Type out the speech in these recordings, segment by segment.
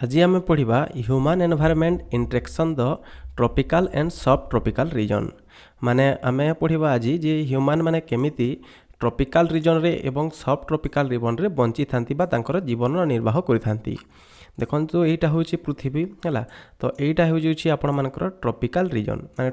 आज आम पढ़ा human environment interaction the tropical and सब ट्रॉपिकल रीजन माने आम पढ़ा आज जे ह्यूमन माने केमिति ट्रॉपिकल रीजन रे एवं सब ट्रॉपिकल रीजन रे बंची थांती बा तांकर जीवन निर्वाह करिथांती। देखो यहाँ हूँ पृथ्वी है तो यहाँ हूँ आपण मानकर ट्रॉपिकल रीजन माने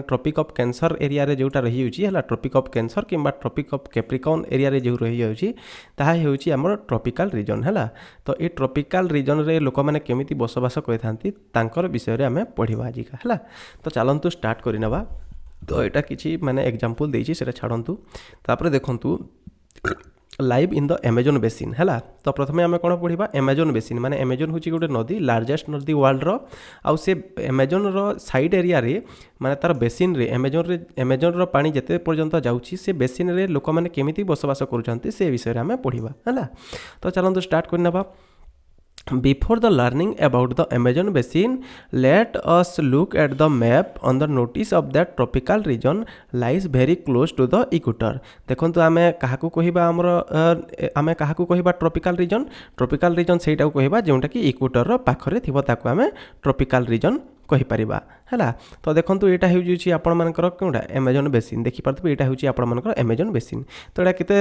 ट्रॉपिक ऑफ कैंसर एरिया रे जोटा रही है ट्रॉपिक ऑफ कैंसर कि ट्रॉपिक ऑफ कैप्रिकॉर्न एरिया रे जो रही जाउची ताहा हेउची हमर ट्रॉपिकल रीजन है। तो ये ट्रॉपिकल रीजन रे लोक मैंने केमिति बसवास करथांती तांकर विषय रे आमे पढ़िबा आजिका है। तो चलंतु स्टार्ट करिनबा। तो यहाँ किसी माने एग्जांपल देइछि सेटा छाड़ंतु तापर देखंतु live in the Amazon basin है। तो प्रथमे आम कौन पढ़ा एमेजन बेसिन माने एमेजन हूँ गोटे नदी लार्जेस्ट नदी वर्ल्ड रो आउ से एमेजन रो साइड एरिया रे माने तार बेसिन रे एमेजन रो पानी जेते पर्यंत जाउछि से बेसिन रे लोक माने केमिति बसवास करूछंती से विषय रे आम पढ़िबा है। तो चलंतु start करनबा। Before the learning about the Amazon basin, let us look at the map on the notice of that tropical region lies very close to the equator। देखंतु आमे काहाकू कहिबा हमर आमे काहाकू कहिबा ट्रॉपिकल रीजन सेटा कहिबा जोंटा कि इक्वेटर रो पाखरे थिबो ताकू आमे ट्रॉपिकल रीजन कहिपारिबा है। तो देखो यहाँ हूँ आपण मानकर कौटा एमेजन बेसिन देखिपे यहाँ हूँ आपण मानकर एमेजन बेसिन। तो यहाँ केते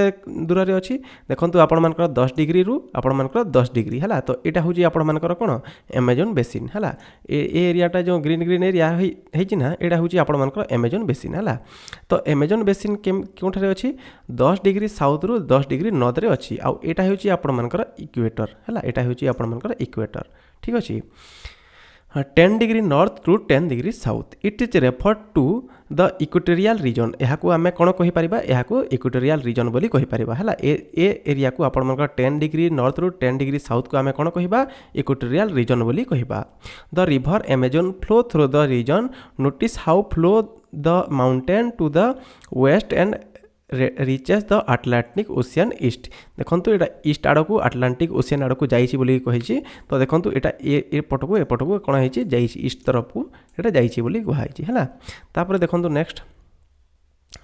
दूर रे अच्छी देखो आपण मानकर 10 डिग्री रु आपण मानकर 10 डिग्री है। तो यहाँ हूँ आपण मानकर कौन एमेजन बेसिन है। ए एरियाटा जो ग्रीन ग्रीन एरिया है ना यहाँ हूँ आपण मानकर एमेजन बेसिन है। तो एमेजन बेसिन केउठारे अच्छी 10 डिग्री साउथ रु 10 डिग्री नॉर्थ रे अच्छी आउ यहाँ हूँ आपण मानकर इक्वेटर है। यहाँ हूँ आपण मानकर इक्वेटर ठीक अच्छे 10 degree north to 10 degree south it is refer to the equatorial region. यहाँ को आम कौन कहीपर यहाँ को इक्वेटोरियल रीजन बोली कहीपर है। ए एरिया को आपण मानकर 10 डिग्री नॉर्थ रु 10 डिग्री साउथ को आम कौन कहवा इक्वेटोरियल रीजन बोली कहवा। The river Amazon flow through the region notice how flow the mountain to the west and reaches the Atlantic ocean east. देखंतु एटा ईस्ट आड़ को आटलांटिक ओशियन आड़ को जाइछि बोली कहिछि। तो देखंतु एटा ए पटको कोन हैछि जाइछि ईस्ट तरफ को एटा जाइछि बोली कहाइछि है। तापर देखंतु नेक्स्ट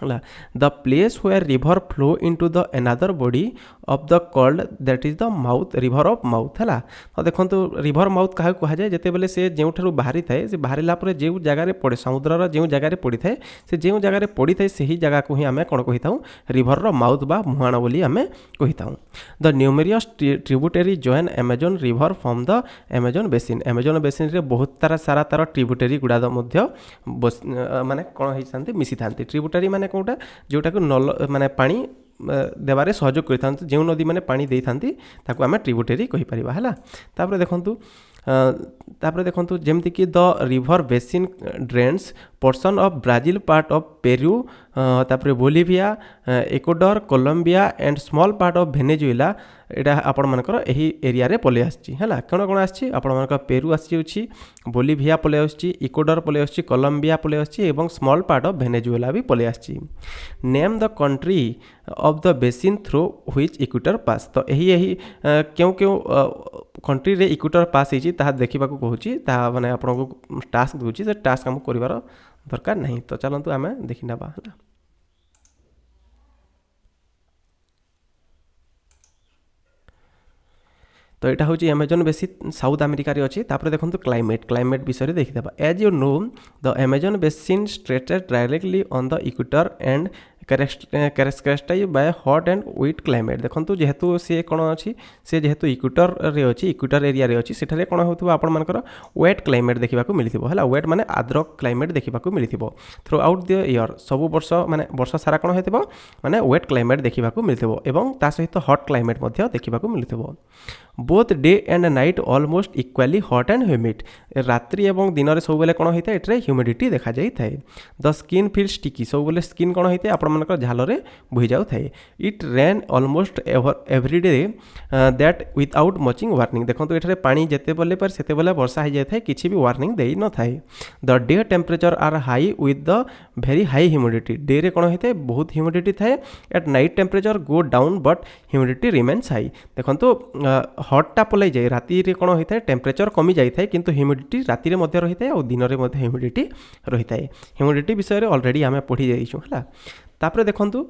है the place where river flow into the another body of the called that is the mouth river of mouth है। तो देखो रिवर माउथ क्या कह जाए जिते बेले से जो बाहरी थाए से बाहर पर जो जगार पड़े समुद्र जो जगार पड़ी थाए से जो जगार पड़ी थाए से ही जगह को ही आम कौन कही था रिवर रो माउथ बा मुहाण बोली आम कही था। The numerous tributary join Amazon river from the Amazon basin. Amazon basin रे बहुत सारा तार ट्रिब्यूटरी गुड़ा माने कौन होती मिसी था। ट्रिब्यूटरी माने कौटा जोटा को नल माने पानी देवारे सहयोग करथांती जो नदी माने पानी देई थांती ताको आमे ट्रिब्यूटरी कहि परिबा हला। तापर देखंतु जेमति कि the river basin drains portion of Brazil part of Peru तापर Bolivia Ecuador Colombia and small part of Venezuela एटा आपण मानकर एही एरिया रे पले आछि हला। कोन कोन आछि आपण मानकर पेरू आछि बोलिविया पले आछि इक्वाडोर पले आछि कोलंबिया पले आछि एवं स्मॉल पार्ट ऑफ वेनेजुएला भी पले आछि। Name the country of the basin through which equator pass. तो यही क्यों क्यों कंट्री रे इक्वेटर पास होती ताहा देखा कहूँ ताहा माने आपन को टास्क दूची से टास्क हमको करिवार दरकार नहीं। तो चलतु आम देखी नवा है। तो यहाँ हूँ एमेजन बेसिन साउथ अमेरिका रे अच्छी। तापर देखो क्लाइमेट विषय देखीदा। As you know the Amazon basin stretches directly on the equator and characterized by hot and wet climate. देखो जेहेतु सी कौन अच्छी से जेहेतु इक्वेटर रे अच्छी इक्वेटर एरिया रे अच्छी सेठारे कौन होथिबो आपण मानकर वेट क्लाइमेट देखा मिलथिबो हला। वेट माने आर्द्र क्लाइमेट देखा मिलथिबो थ्रू आउट द ईयर सब वर्ष माने वर्ष सारा कौन होथिबो माने वेट क्लाइमेट देखा मिलथिबो एवं ता सहित हॉट क्लाइमेट मध्य देखा मिलथिबो। Both day and night almost equally hot and humid. रात्रि एवं दिन में सब बेले कौन होता है एटे ह्यूमिडिटी देखा जाए थाए। द स्किन फील स्टिकी सब बेले स्किन कौन होता है आपण मानकर झालरे बोहि जाउ थाए। It rain almost every day that without matching warning. देखो ये पानी जिते बेले पर सेते बेले वर्षा हो जाए किसी भी वार्निंग दे न थाए। The day temperature are high with the very high humidity. Day रे कौन होता है बहुत ह्यूमिडिटी थाए। At night temperature go down but humidity remains high. देखो हॉटा पलाई जाए राति रे कौन होता है टेम्परेचर कमी जाए किंतु ह्यूमिडिटी राति रे रही है और दिन में ह्यूमिडिटी रही है। ह्यूमिडिटी विषय ऑलरेडी आम पढ़ी जाइछुं है। तापर देखंतु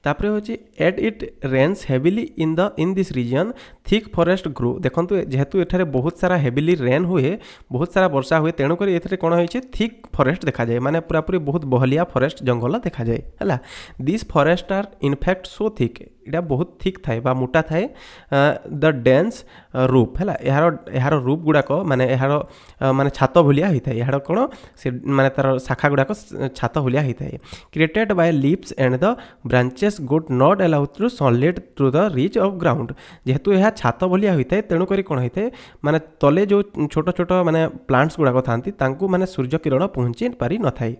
तापर हूँ at it rains heavily in this region thick forest grow देखो जेहेतु एठारे बहुत सारा हेविली रेन हुए बहुत सारा वर्षा हुए तेणुक ये कौन हो थिक फॉरेस्ट देखा जाए माने पूरापूरी बहुत बहलिया फॉरेस्ट जंगल देखा जाए है this forest are in fact so thick इटा बहुत थिक थाए बा मोटा थाए द डेन्स रूप है यार रूप गुड़ाक माने यार माने छात भलिया होता है यार कौन से माने तार शाखा गुड़ाक छात भलिया होता है created by leaves and the branches good not allow through sunlight through the reach of ground जेहेतु यह छात भलिया होता है तेणुक कौन होता है माने तले जो छोट छोट माने प्लांट्स गुड़ाक था माने सूर्य किरण पहुँची पारि न थाए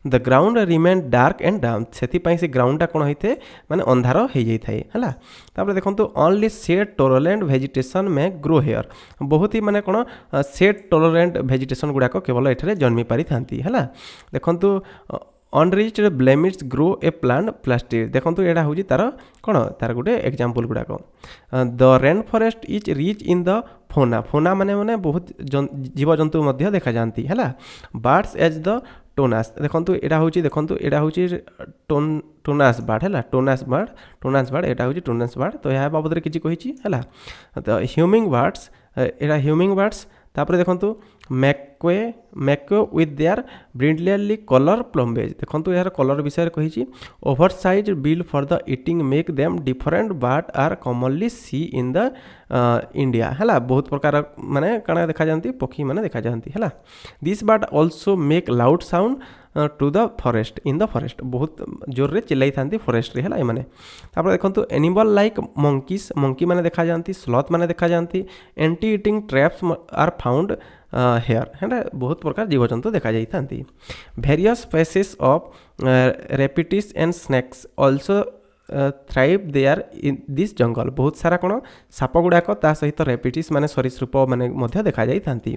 the ground remain dark and damp से ग्राउंडटा कौन होता है माने अंधार हो जाए है देखो ओनली सेड टोलरेंट वेजिटेशन में ग्रो हेयर बहुत ही माने कौन सेड टोलरेंट वेजिटेशन गुड़ाक केवल एठारे जन्मी पारि थांती है देखो enriched blemish grow a plant plastic देखो यहाँ हूँ तार कौन तार गोटे एग्जांपल गुड़ाक the rain forest is rich in the fauna माने बहुत जीवजंतु देखा जाती है बर्ड्स एज द टोनास देखो यहाँ हूँ टोनास बार्ड है टोनास बार्ड यहाँ हूँ टोनास बार्ड तो यह बाबद किसी कही है तो ह्यूमिंग बर्ड्स यहाँ ह्यूमिंग बर्ड्स तापर देखो macaw with their brilliantly colour plumage देखो यार कलर विषय कही over size bill for the eating make them different bird are commonly see in the India है बहुत प्रकार माने कण देखा जाती पक्षी माने देखा जाती है this bird also make loud sound to the forest in the forest बहुत जोर रे चिल्लाई था फॉरेस्ट है ये देखो एनिमल लाइक मंकी माने देखा जाती स्लॉथ माने देखा जाती anti eating traps are found here है बहुत प्रकार जीवजंतु देखा जाती various species of reptiles and snakes also thrive there in this jungle बहुत सारा कौन साप गुड़ाक सहित रेपिटिस माने सरीसृप माने देखा जाती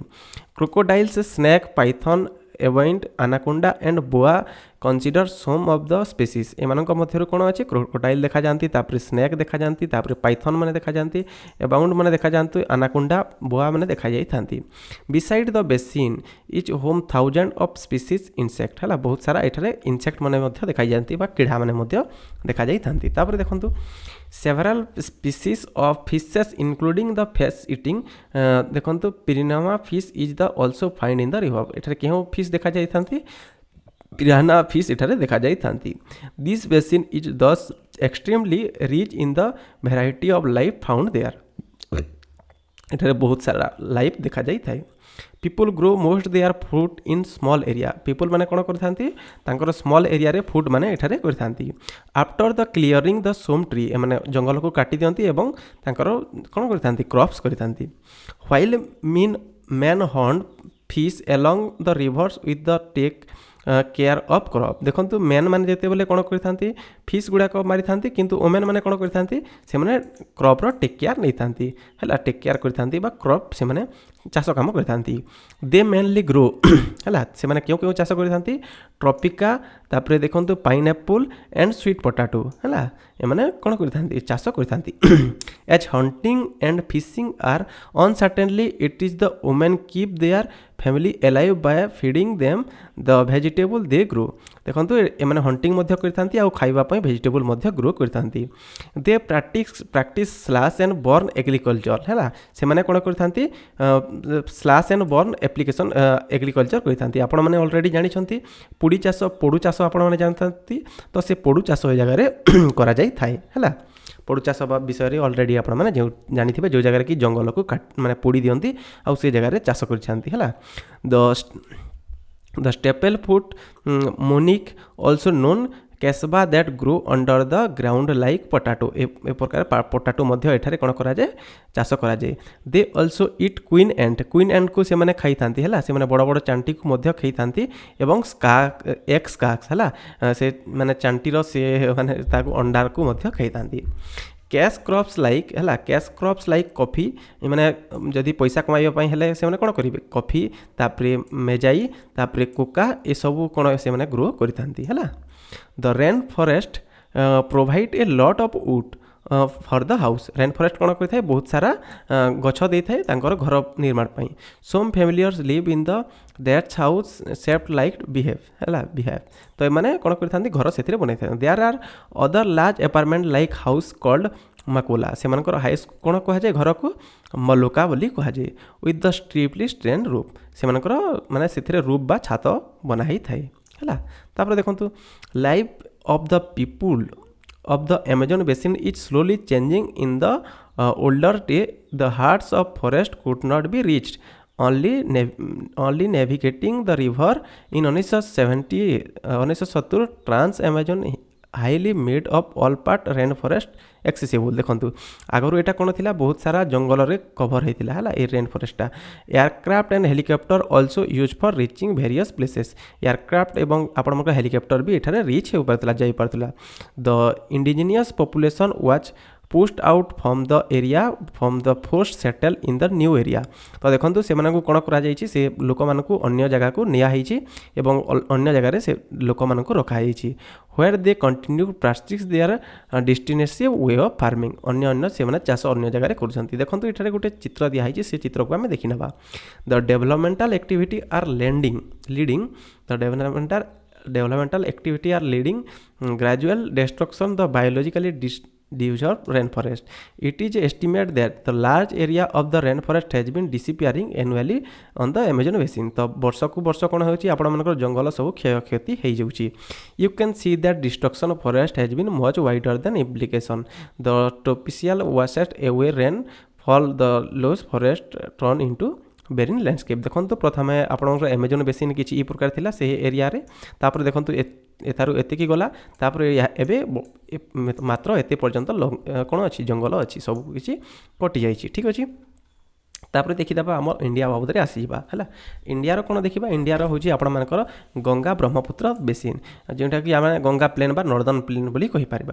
क्रोकोडाइल्स स्नेक पाइथन एवेंट anaconda and boa consider some of the species एमानक मध्यरु कोन अछि क्रोकोडाइल देखा जानती तापर स्नेक देखा जानती तापर पाइथन माने देखा जानती एबाउंड माने देखा जानती आनाकोंडा बोआ माने देखा जाई थांती beside the basin is home thousand of species insect हला बहुत सारा एठारे इंसेक्ट माने मध्य देखा जानती बा कीड़ा माने मध्य देखा जाई थांती तापर देखंतु several species of fishes including the fish eating देखंतु piranha fish is the also find in the river एठारे केहू फिश देखा जाई थांती पिराना फिश एठारे देखा जाई थांती this basin is thus extremely rich in the variety of life found there एठारे बहुत सारा लाइफ देखा जाई थाए people grow most there fruit in small area people माने कोन करथांती स्मॉल एरिया रे फ्रूट माने एठारे करथांती after the clearing the some tree माने जंगल को काटी दियंती एवं तांकर कोन करथांती क्रॉप्स करथांती while man hunt fish along the rivers with the take care of crop देखो मैन मैंने जिते बेले कौन करते फिश गुड़ाक मारी था किंतु वोमेन मैंने कौन करते क्रॉप रो टेक केयर नहीं था टेक केयर करते क्रॉप से मैंने चाष कम करते दे मेनली ग्रो है से क्यों क्यों चाष करते ट्रॉपिका तापर देखो पाइनएप्पल एंड स्वीट पोटाटो है एमाने कौन करते चाष करते as hunting and fishing are uncertainly it is the women keep their family alive by feeding them the vegetable they grow देखो एमाने हंटिंग मध्य करथांती आ खाइबा पई वेजिटेबल मध्य ग्रो करथांती they practice slash and burn agriculture है से माने कोन करथांती slash and burn application agriculture करथांती आपण माने ऑलरेडी जानि छंती पोडू चाष आपण माने जानथांती तो से पोडू चाष ए जगह रे करा जाई थाए है पोडू चाष विषय में ऑलरेडी आप जानी जो जगह कि जंगल को माने पोड़ी दियंती आउ से जगह चाष कर the staple food manioc also known cassava that grow under the ground like potato ए प्रकार पोटाटो मध्य एठारे कोन करा जाए चाष करा जाए they also it queen and को से माने खाई थांती है से माने बड़ बड़ चांटी को मध्य खाई थांती एवं स्काक्स है से माने चांटीर से माने ताको अंडार को मध्य खाई थांती कैश क्रॉप्स लाइक कॉफी माने जदि पैसा कमाइबा हेले से माने कोन करिवे कॉफी तापरे मेजाई तापरे कोका ए सब कोन से माने ग्रो करि थांती है the rain forest provide a lot of wood for the house rain forest कौन करता बहुत सारा गछ दे था घर निर्माण पाई some familiars live in the that's house shaped like beehive तो ये कौन करते घर से बन there are other large apartment like house called मकोला से हाउस कौन कहुए घर को मलोका बोली कहुए with the steeply strain roof से माने से रूफ बा छात बनाई थाए है देखो life of the people of the Amazon basin is slowly changing in the older day. The hearts of forest could not be reached. Only navigating the river in 1970 Trans Amazon highly made of all part rain forest accessible देखो आगु यहाँ कौन थी बहुत सारा जंगल रे cover होता है ये रेन फॉरेस्टा aircraft and helicopter also use for reaching various places aircraft एवं आपण हेलिकॉप्टर भी एठारे रिच हो पार्ला जाई पार्ला the indigenous population was pushed out from the area from the first settle in the new area तो देखो से कौन कर लोक मानक अन्य जगह को नियाई एवं अन्य जगह से लोक मानक रखाई where they continue practice their destination way of farming अन्य से चाष अन्य जगह कर देखो ये गोटे चित्र दिखाई से चित्र को आम देखी ना the developmental activity are leading the developmental activity are leading gradual destruction the biologically deserved rainforest. It is estimated that the large area of the rainforest has been disappearing annually on the Amazon basin. तो वर्ष को वर्ष कौन होची आपण मानकर जंगल सब क्षय क्षति हो जाउची. You can see that destruction of forest has been much wider than implication. The tropical washed away rainfall the loess forest turn into barren landscape देखो प्रथम आप एमेजन बेसिन किसी प्रकार थिला से एरिया रे तापर देखो एथारु एतिकी गला तापर एबे मात्र एते पर्यंत कौन अच्छी जंगल अच्छी सब किसी कटि जाइए ठीक अच्छे तापर देखीदा आम इंडिया बाबद में आसवा है इंडियार कौन देखा इंडियार हूँ आपण मानकर गंगा ब्रह्मपुत्र बेसिन जोटा कि आम गंगा प्लेन बा नॉर्दर्न प्लेन बोली कहीपर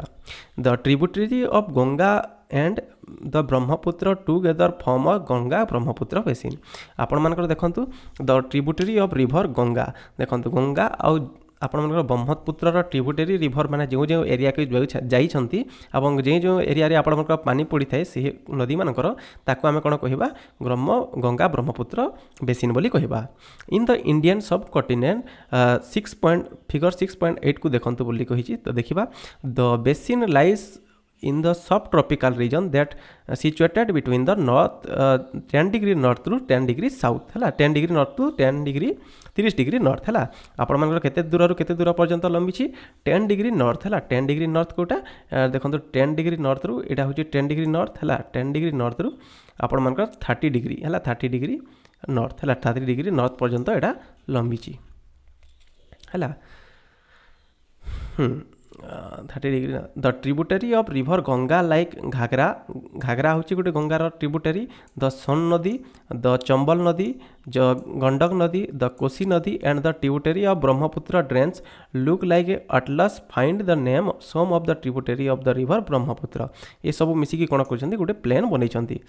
the tributary of Ganga and the Brahmaputra together form a Ganga Brahmaputra basin आपण मानकर देखंतु the tributary of river Ganga देखंतु गंगा आउ आपण मानकर ब्रह्मपुत्र ट्रिब्यूटरी रिवर माने जो जो एरिया के जाइछंती एवं जो एरिया रे आपण मानकर पानी पड़ी थाए से नदी मानकर ताको आमे कोन कहिबा गंगा ब्रह्मपुत्र बेसिन बोली कहिबा इन द इंडियन सब कॉन्टिनेंट फिगर 6.8 को देखंतु बोली कहिछि तो देखिबा the basin lies in the subtropical region that situated between the north 10 degree north to 10 degree south है 10 degree north to 10 degree 30 degree north है आपण मानकर केते दूर पर्यंत लंबी 10 degree north है 10 degree north कोटा देखो 10 degree north रु एटा होची 10 degree north है 10 degree north रु आपण मानकर 30 degree है 30 degree north है 30 degree north पर्यंत एटा लंबी है 30 degree the tributary of river Ganga like Ghaghara हूँ गोटे गंगार ट्रिब्यूटरी द सोन नदी द चंबल नदी गंडक नदी द कोसी नदी and the tributary of Brahmaputra drains look like a atlas find the name some of the tributary of the river Brahmaputra ये सब मिसिकी कौन कर गोटे प्लेन बनई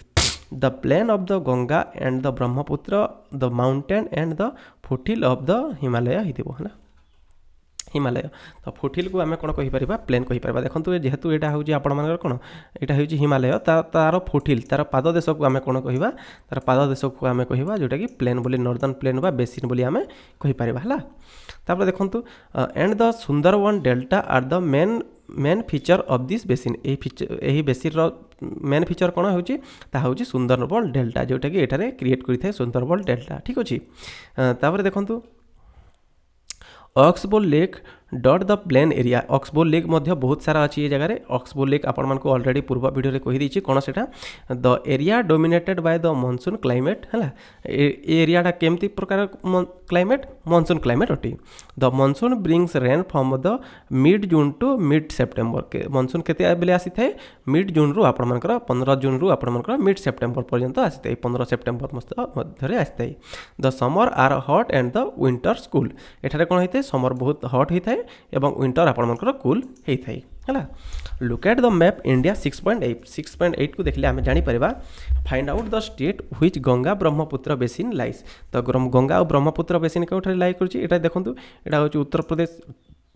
the plain of the Ganga and the Brahmaputra the mountain and the foothill of the Himalaya है हिमालय तो foothill को आम कौन कहीपर प्लेन कहीपर देखो जेहेतु यहाँ हूँ आपण मान कौन यहाँ हूँ हिमालय तार फुटहिल तार पाद देश को आम कौन कह तार पाद देश को आम कह जोटा कि प्लेन बोली नॉर्दर्न प्लेन बा बेसिन बोली आम कहीपर है तापर देखो and the Sundarban delta are the main feature of this basin यही बेसिन मेन फीचर कौन हो सुंदरबन डेल्टा जोटा कि एठारे क्रिएट करता है सुंदरबन डेल्टा ठीक अच्छे तापर देखो oxbow lake dot the plain area oxbow lake मध्य बहुत सारा अच्छी ये जगह ऑक्सबोल लेक आपण मानक ऑलरेडी पूर्व वीडियो रे कहि दीची कोन सेटा the area dominated by the monsoon climate है एरियाटा केमती प्रकार क्लाइमेट मॉनसून क्लाइमेट अटी the monsoon brings rain from the mid June to mid September के मॉनसून केते बेले आसी थाए मिड जून रु आपण मानकर 15 जून रु आपण मानकर मिड सेप्टेम्बर पर्यंत आसी थाए 15 सेप्टेम्बर मध्य आसी थाए the summer are hot and the winter cool एठारे कोन होइते समर बहुत हॉट होइते एवं विंटर आपण मानकर कूल होइते है look at the map India 6.8 को देखले आम जापर find out the state which Ganga Brahmaputra basin lies तो गंगा और ब्रह्मपुत्र बेसिन कौन लाई कर देखो यहाँ हूँ उत्तर प्रदेश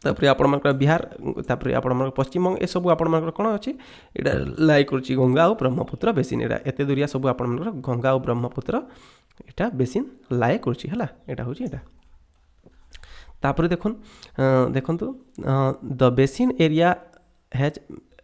तापर आपण बिहार तापर आपण पश्चिमबंग ए सब आपण कौन अच्छी यहाँ लाई कर गंगा और ब्रह्मपुत्र बेसिन यहाँ एत दूरिया सब आप गंगा और ब्रह्मपुत्र यहाँ बेसिन लाई करा हूँ यहाँ तापर देखु the basin area has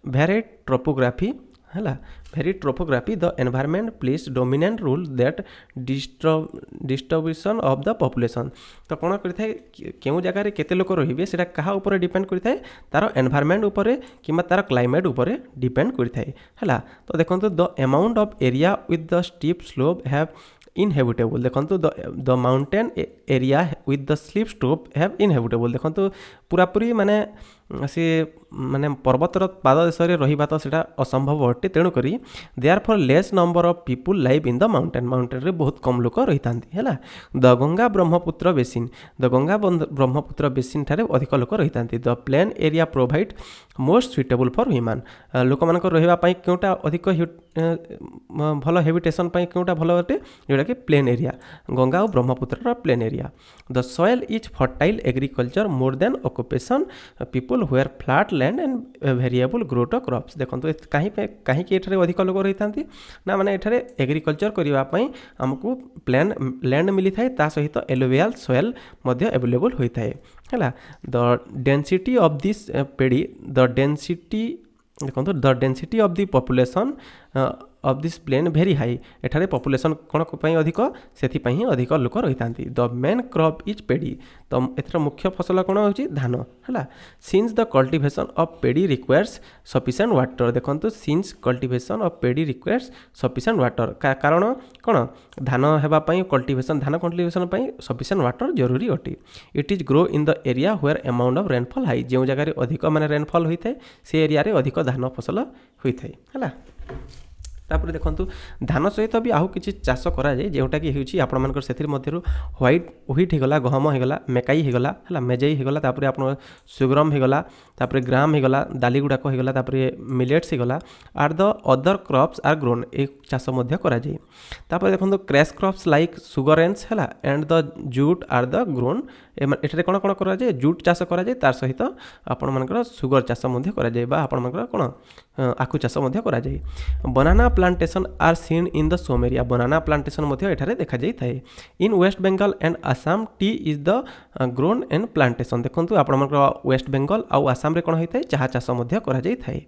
varied topography है very topography the environment place dominant rule that distribution of the population तो कौन करें क्यों जगह केते लोक रे से क्या उपर डिपेंड करें तार एनवायरमेंट उपर कि तार क्लाइमेट उपर डिपेंड करें है तो देखो the amount of area with the steep slope have inhabitable देखो the mountain area with the sleep slope have inhabitable देखो पूरापूरी माने सी माने पर्वतर पाद देश में रहा तो सीटा असंभव अटे तेणुक there for less number of people live in the mountain रे बहुत कम लोक रही था है the Ganga Brahmaputra basin the Ganga Brahmaputra basin ठारे अधिक लोक रही था the plain area provide most suitable for human लोक मान रही क्योंटा अधिक भल हेबिटेशन क्योंटा भल अटे जोटा कि प्लेन एरिया गंगा और Brahmaputra plain area the soil is fertile agriculture more than occupation people where flat land and variable growth of crops देखो कहीं अधिक लोक रही था ना माने एठारे एग्रीकल्चर करने आमको प्लेन लैंड मिली थाए ता सहित एलोवियल सॉइल मध्य अवेलेबल होता है the density of this paddy the density देखो the density of the population of this plain very high एठारे पॉपुलेशन कौन अधिक से अधिक लोक रही था the main crop is paddy तो एथर मुख्य फसल कौन हो धान है since the cultivation of paddy requires sufficient water देखो since cultivation of paddy requires sufficient water कारण कौन धान होगापाई कल्टिवेशन धान कल्टिवेशन सफिशिएंट वाटर जरूरी अटे it is grow in the area where amount of rainfall high जो जगह अधिक माने रेनफॉल होता है से एरिया रे अधिक धान फसल होता है तापर देखो धान सहित भी आउ कि चाष कराए जोटा कि होकर से व्हाइट होगला गहम होगला मेकाई होगला है मेजई होगला तापर आप सुग्रम होगला तापर ग्राम होगला दाली गुड़ाक होगला तापर मिलेट्स होगला are the other crops are grown ए चाष कराए तापर देखो क्रैश क्रॉप्स लाइक सुगरेन्स है and the jute are the grown एठारे कौन कौन कराए जूट चाष कराए तार सहित आपण मानकर सुगर चाष कराए आपण मानकर कौन आखु चाष कराए banana plantation are seen in the some area banana plantation एठारे देखा जाए in West Bengal and Assam tea is the grown and plantation देखो आपण वेस्ट बेंगल आउ आसाम रे कौन होता है चाह चाष कराए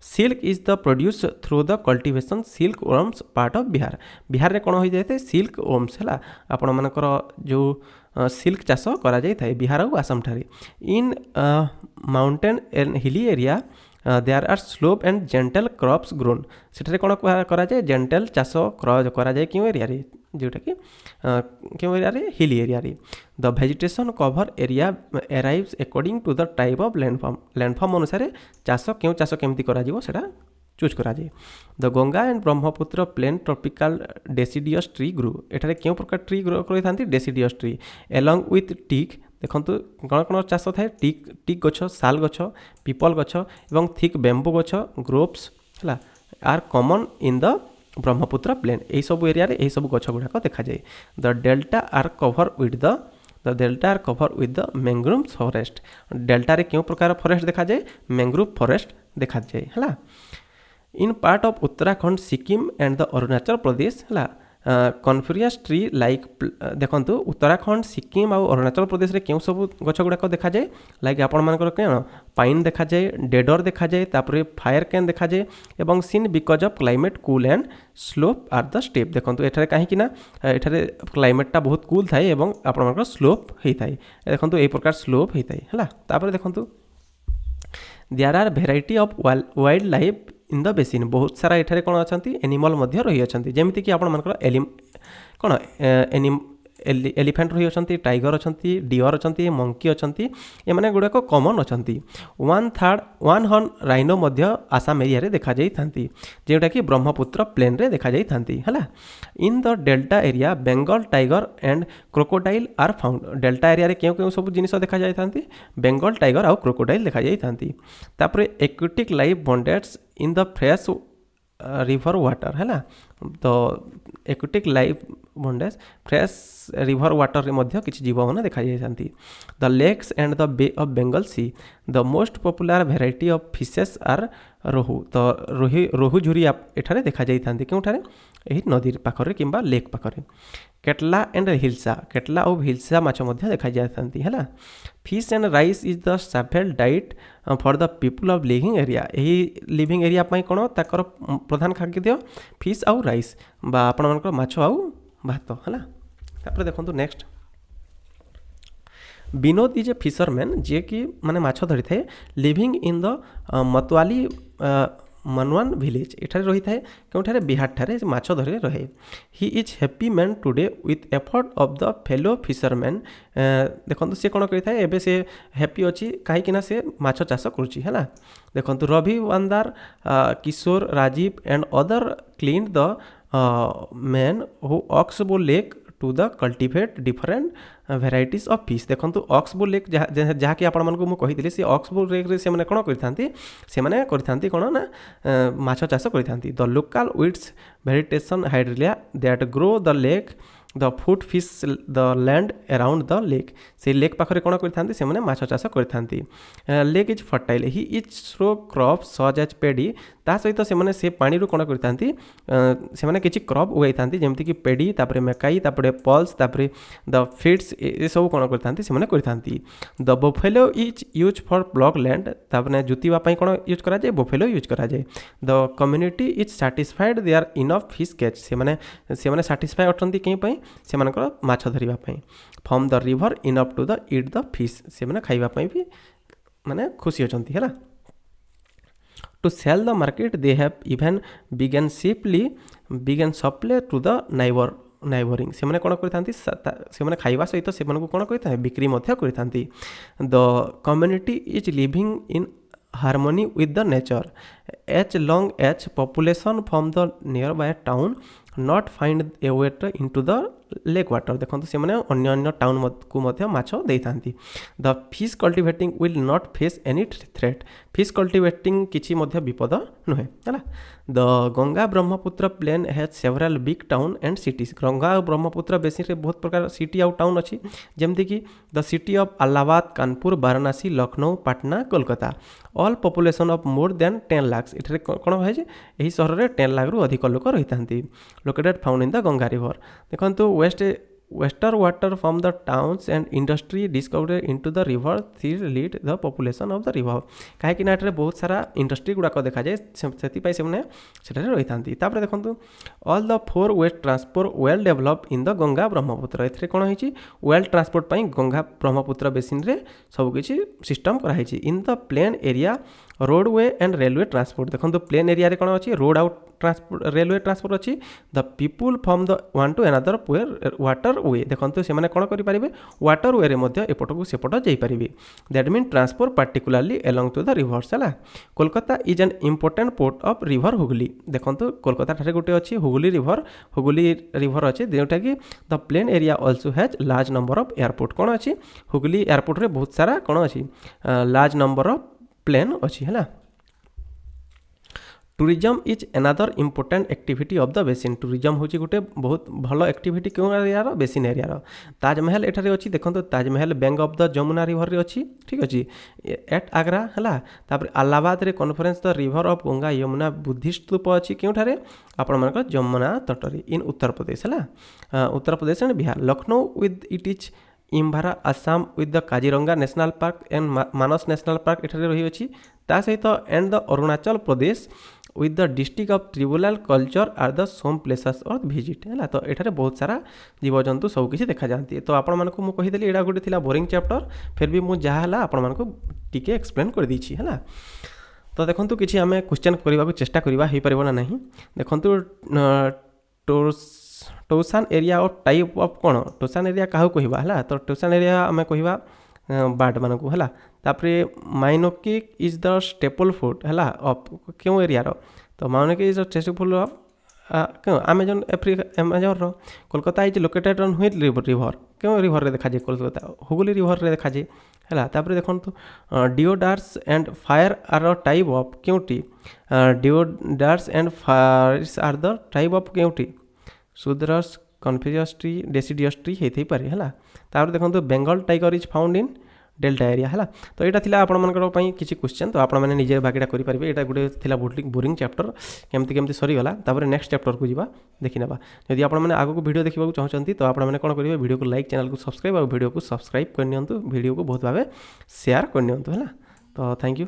silk is the produce through the cultivation silk worms part of Bihar Bihar रे कौन हो जाए सिल्क वर्म्स है आपण मानकर जो सिल्क चाष कराए बिहार और आसाम ठारे in mountain and hilly area there are slope and gentle crops grown से कौन कराए जेंटल चाष कराए क्यों एरिया रे जोटा कि क्यों एरिया रे हिली एरिया रे the vegetation cover area arrives according to the type of landform अनुसार चाष क्यों चाष केमती करा चूज कराए the Ganga and Brahmaputra plain tropical deciduous tree grow एठारे क्यों प्रकार ट्री ग्रो करी थांती deciduous tree along with teak देखो कौन कौन चाष थाए टीक गछ साल गछ पीपल गछ एवं थिक बेम्बू गछ ग्रोप्स है are common in the Brahmaputra plain यही सब एरिया रे यही सब गछ गुड़ाक देखा जाए the delta R cover with the delta R cover with the mangrove forest delta रे क्यों प्रकार फॉरेस्ट देखा जाए मैंग्रोव फॉरेस्ट देखा जाए है in part of Uttarakhand Sikkim and the Arunachal Pradesh है कन्फ्यूरियस ट्री लाइक देखो उत्तराखंड सिक्किम और अरुणाचल प्रदेश रे क्यों सब गछ गुड़ाक देखा जाए लाइक आपण मानकर कौन पाइन देखा जाए डेडर देखा जाए तापर फायर कैन देखा जाए एवं seen because of climate cool and slope are the step देखो एठारे कहीं एठारे क्लाइमेटा बहुत कूल थाए एवं आपण मानकर स्लोप होता है देखो यही प्रकार स्लोप होता है तापर देखो there are variety of wild life in the basin बहुत सारा एठारे कौन अच्छा एनिमल रही अच्छा जमीती कि आपंकर कौन एलिफेंट रही अच्छा टाइगर अच्छा डियर अच्छा मंकी अच्छा एम गुड़ाक कमन अच्छा 1/3 हॉर्न राइनो आसाम एरिया रे देखा जाती जोटा कि ब्रह्मपुत्र प्लेन रे देखा जाती है in the delta area Bengal tiger and crocodile are found delta area रे क्यों क्यों सब जिनिस देखा जाती बेंगल टाइगर आउ क्रोकोडाइल देखा जाती तापर aquatic life abounds in the fresh river water है तो aquatic life abounds fresh river water रे मध्य किछि जीव माने देखा जायथांती। The lakes and the bay of Bengal sea the most popular variety of fishes are rohu. तो रोहू झुरी एठारे देखा जायथांती केउठारे एही नदी पाखरे किंबा लेक पाखरे। केटला एंड हिल्सा केटला और हिल्सा माछ मध्य देखा जायथांती हैला। Fish and rice is the staple diet for the people of living area. यही लिविंग एरिया पाई कोन ताकर प्रधान खाद्य फिश आउ राइस बा आपण मानकर माछ आउ भात हैला। तापर देखंतु next Vinod is a fisherman जे कि माने माछ धरि थाए लिविंग इन द मतवाली मनवान विलेज एठारे रही थाए केउठारे बिहार ठारे माछ धरि रहे। He is happy man today with effort of the fellow fisherman. देखंतु से कोन करि थाए एबे से हैप्पी अछि काहे कि ना से माछ चाष करूची हैला। देखंतु रवि वंदार Kishore Rajiv and other clean the man who oxbow lake to the cultivate different varieties of fish. देखंतु ऑक्सबो लेक जहाँ कि आपण मानकु मु कहितले से ऑक्सबो लेक रे से माने कोन करिथांती से माने करिथांती कोन ना माछ चाष करिथांती। The local weeds vegetation hydrilla that grow the lake the food fish the land around the lake. से लेक पाखरे कोन करिथांती से माने माछ चाष करिथांती। Lake is fertile he is throw crop such as paddy ता सहित से माने से पानी रु कोन करिथांती से माने किछि क्रॉप उगाइथांती जेमति कि पेडी तापरे मकाई तापरे पल्स तापरे द फीड्स ए सब कोन करिथांती से माने करिथांती। The buffalo is use for plough land तापने जुतिबा पई कोन यूज करा जाय बफेलो यूज करा जाय। The community is satisfied they are enough fish catch से माने सैटिस्फाई अटंती के पई से मानकर माछ धरिबा पई। From the river enough to the eat the fish से माने खाइबा पई भी माने खुशी अचंती हैला। To sell the market they have even begin supply to the neighbouring से माने कोन करिथांती से माने खाइबा सहित से मानकु कोन करिथांती बिक्री मध्य करिथांती। The community is living in harmony with the nature each long each population from the near by town not find a way into the lake water. देखो से मैंने अन्य टाउन को मध्य माछ देइथांती। The fish cultivating will not face any threat fish cultivating किछि मध्य विपद नुहे हैला। The Ganga Brahmaputra plain has several big town and cities. Ganga Brahmaputra basin रे बहुत प्रकार सिटी आउ टाउन अछि जेमति कि the city of Allahabad Kanpur Varanasi Lucknow Patna Kolkata all population of more than 10 lakh. इठरे कोन होय जे एही शहर रे 10 लाख रु अधिक लोक रहितांती। Located found in the Ganga river. देखंतु western water from the towns and industry discovered into the river lead the population of the river। काहे कि नाटरे बहुत सारा इंडस्ट्री गुड़ाक देखा जाए सेति पाई सेमने सेटारे रहितांती। तापर देखंतु all the four west transport well develop in the Ganga Brahmaputra. एथरे कोन होईची वेल ट्रांसपोर्ट पाई गंगा ब्रह्मपुत्र बेसिन रे सब किछि सिस्टम करा हिची। In the plain area roadway and railway transport. देखो प्लेन एरिया रे कोन अछि रोड आउट ट्रांसपोर्ट रेलवे ट्रांसपोर्ट अछि। The people from the one to another water way. देखो से माने कोन करि परिबे वाटर वे रे मध्य एपट को सेपट जाई परिबे। That mean transport particularly along to the rivers हैला। Kolkata is an important port of river Hooghly. देखो कोलकाता ठारे गुटे अछि हुगली रिवर अछि जेटा कि the plain area also has large number of airport. कोन अछि हुगली एयरपोर्ट रे बहुत सारा कोन अछि लार्ज नंबर ऑफ प्लेन अच्छी है। Tourism is another important activity of the basin. Tourism होची गोटे बहुत भलो एक्टिविटी क्यों एरिया रो बेसिन एरिया रो। ताजमहल एठारे अछि देखंतो Taj Mahal bank of the Jamuna river रे अछि ठीक अछि एट आगरा हला। तापर अलाहाबाद रे conference the river of Ganga Yamuna Buddhist stupa अछि केउठारे आपण मानक जमुना तटरे इन उत्तर प्रदेश हला। Uttar Pradesh and Bihar. Lucknow with it is इम्भारा Assam with the Kaziranga national park and Manas national park एठारे रही अछि। ता सहित and the Arunachal Pradesh with the district of tribunal culture are the some places of visit है। तो एठारे बहुत सारा जीवजंतु सब किछि देखा जाती। तो आपण मानकु मु कहि देली एडा गोटे थिला बोरिंग चैप्टर फिर भी मु जहा हला आपण मानकु टिके एक्सप्लेन कर दी छी हला। तो देखंतु किछि हमें क्वेश्चन करबा को चेष्टा करबा हे परबो ना नहीं। देखंतु टोसान एरिया और टाइप ऑफ कौन टोसान एरिया क्या कहवा है। तो टोसान एरिया आम कहवा बार्ड मान को है। तापरे manioc is the staple food है क्यों एरिया रो। तो manioc is the staple food of क्यों अमेजन अमेजन रो। Kolkata is located on which river क्यों रिभर रे देखा जाए कोलकाता हुगली रिभर रे देखा जाए है तापर देखो deodars and fir are type of क्योंटी deodars and firs are the type of क्योंटी सुदरस कन्फ्यूजियस ट्री डेसीडियस ट्री होती पारे है तापर देखो Bengal tiger is found in delta area है तो यहाँ था आपंकर किसी क्वेश्चन तो आपने निजे बाकीटा करेंगे यहाँ गोटे थी बोरिंग चैप्टर केमती केमती सरीगला तापर नेक्स्ट चैप्टर को जीवा देखी ना जदि आपने आगे को वीडियो देखा चाहते तो आपने कौन करेंगे वीडियो को लाइक चैनल को सब्सक्राइब और वीडियो को सब्सक्राइब करनी वीडियो को बहुत भाव सेयार करनी है तो थैंक यू।